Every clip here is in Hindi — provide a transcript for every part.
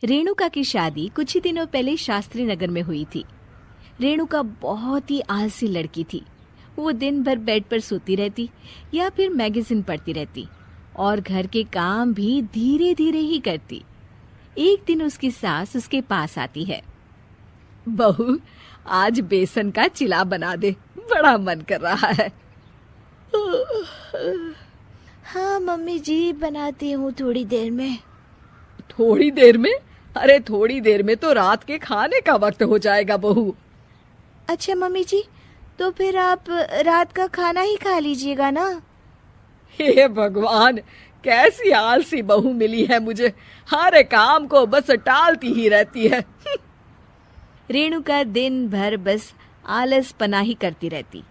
रेणुका की शादी कुछ ही दिनों पहले शास्त्री नगर में हुई थी। रेणुका बहुत ही आलसी लड़की थी। वो दिन भर बेड पर सोती रहती या फिर मैगजीन पढ़ती रहती और घर के काम भी धीरे धीरे ही करती। एक दिन उसकी सास उसके पास आती है। बहू, आज बेसन का चिला बना दे, बड़ा मन कर रहा है। हाँ मम्मी जी, बनाती हूँ थोड़ी देर में। थोड़ी देर में? अरे थोड़ी देर में तो रात के खाने का वक्त हो जाएगा बहू। अच्छा मम्मी जी, तो फिर आप रात का खाना ही खा लीजिएगा ना। हे भगवान, कैसी आलसी बहू मिली है मुझे, हर काम को बस टालती ही रहती है। रेणुका दिन भर बस आलस पना ही करती रहती।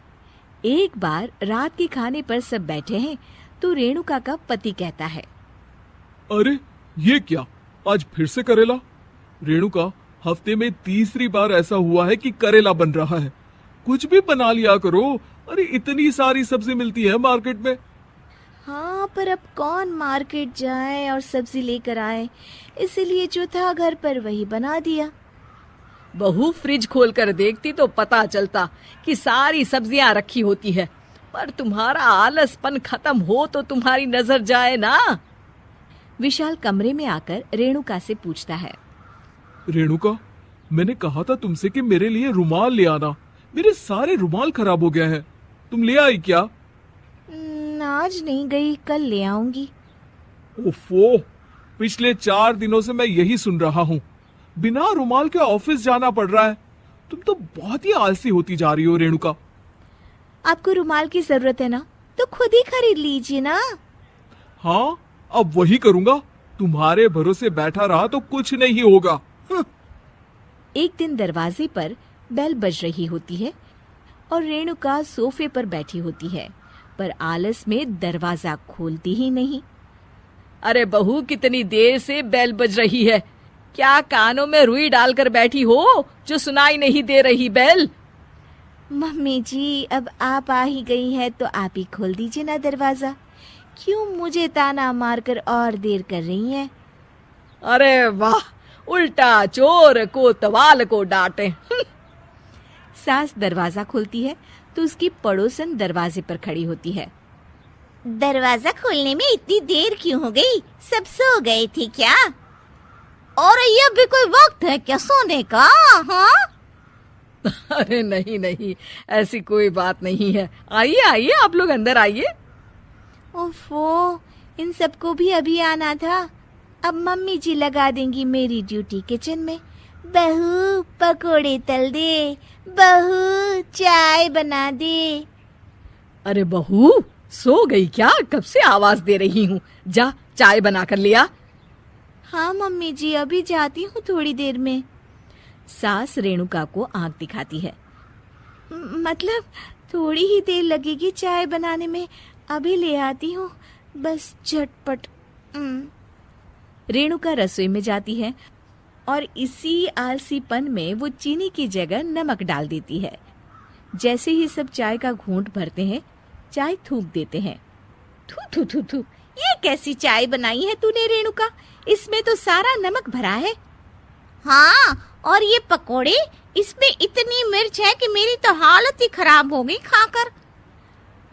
एक बार रात के खाने पर सब बैठे हैं तो रेणुका का पति कहता है, अरे ये क्या, आज फिर से करेला? रेणुका, हफ्ते में तीसरी बार ऐसा हुआ है कि करेला बन रहा है। कुछ भी बना लिया करो। अरे इतनी सारी सब्जी मिलती है मार्केट में। हाँ, पर अब कौन मार्केट जाए और सब्जी लेकर आए, इसीलिए जो था घर पर वही बना दिया। बहू, फ्रिज खोल कर देखती तो पता चलता कि सारी सब्जियां रखी होती है, पर तुम्हारा आलसपन खत्म हो तो तुम्हारी नजर जाए ना। विशाल कमरे में आकर रेणुका से पूछता है, रेणुका, मैंने कहा था तुमसे कि मेरे लिए रुमाल ले आना। मेरे सारे रुमाल खराब हो गए हैं। तुम ले आई क्या? आज नहीं गई, कल ले आऊंगी। ओफो, पिछले 4 दिनों से मैं यही सुन रहा हूँ। बिना रुमाल के ऑफिस जाना पड़ रहा है। तुम तो बहुत ही आलसी होती जा रही हो रेणुका। आपको रुमाल की जरूरत है ना, तो खुद ही खरीद लीजिए ना। हाँ, अब वही करूंगा। तुम्हारे भरोसे बैठा रहा तो कुछ नहीं होगा। एक दिन दरवाजे पर बेल बज रही होती है और रेणुका सोफे पर बैठी होती है, पर आलस में दरवाजा खोलती ही नहीं। अरे बहू, कितनी देर से बेल बज रही है? क्या कानों में रुई डालकर बैठी हो जो सुनाई नहीं दे रही बेल? मम्मी जी, अब आप आ ही गई हैं तो आप ही खोल दीजिए ना दरवाजा। क्यों मुझे ताना मारकर और देर कर रही हैं? अरे वाह, उल्टा चोर कोतवाल को डांटे। सास दरवाजा खोलती है तो उसकी पड़ोसन दरवाजे पर खड़ी होती है। दरवाजा खोलने में इतनी देर क्यों हो गई? सब सो गए थे क्या? और ये भी कोई वक्त है क्या सोने का? हाँ? अरे नहीं नहीं, ऐसी कोई बात नहीं है। आइए आइए, आप लोग अंदर आइए। ओफो, इन सबको भी अभी आना था। अब मम्मी जी लगा देंगी मेरी ड्यूटी किचन में। बहू पकोड़े तल दे, बहू चाय बना दे। अरे बहू, सो गई क्या? कब से आवाज दे रही हूँ, जा चाय बना कर लिया। हाँ मम्मी जी, अभी जाती हूँ थोड़ी देर में। सास रेणुका को आंख दिखाती है। मतलब थोड़ी ही देर लगेगी चाय बनाने में, अभी ले आती हूँ, बस झटपट। रेणुका रसोई में जाती है और इसी आलसीपन में वो चीनी की जगह नमक डाल देती है। जैसे ही सब चाय का घूंट भरते हैं, चाय थूक देते हैं। थू थू थू थू, ये कैसी चाय बनाई है तूने रेणुका? इसमें तो सारा नमक भरा है। हाँ, और ये पकोड़े, इसमें इतनी मिर्च है कि मेरी तो हालत ही खराब हो गई खाकर।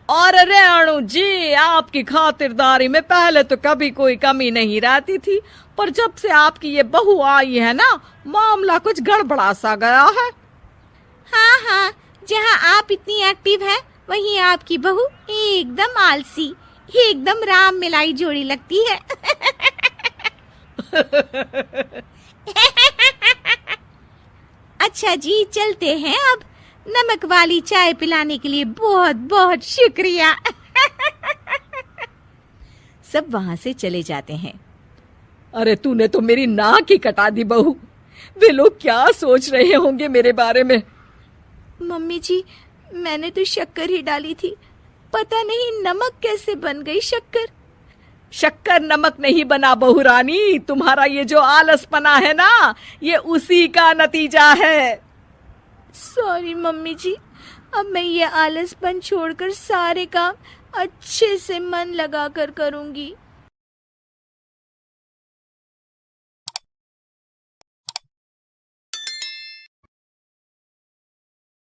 और रेणु जी, आपकी खातिरदारी में पहले तो कभी कोई कमी नहीं रहती थी, पर जब से आपकी ये बहू आई है ना, मामला कुछ गड़बड़ा सा गया है। हाँ हाँ, जहाँ आप इतनी एक्टिव हैं, वहीं आपकी बहू एकदम आलसी, एकदम राम मिलाई जोड़ी लगती है। अच्छा जी, चलते हैं अब। नमक वाली चाय पिलाने के लिए बहुत बहुत शुक्रिया। सब वहां से चले जाते हैं। अरे तूने तो मेरी नाक ही कटा दी बहू। वे लोग क्या सोच रहे होंगे मेरे बारे में? मम्मी जी, मैंने तो शक्कर ही डाली थी, पता नहीं नमक कैसे बन गई शक्कर। शक्कर नमक नहीं बना बहू रानी, तुम्हारा ये जो आलसपना है ना, ये उसी का नतीजा है। सॉरी मम्मी जी, अब मैं ये आलसपन छोड़कर सारे काम अच्छे से मन लगाकर करूंगी।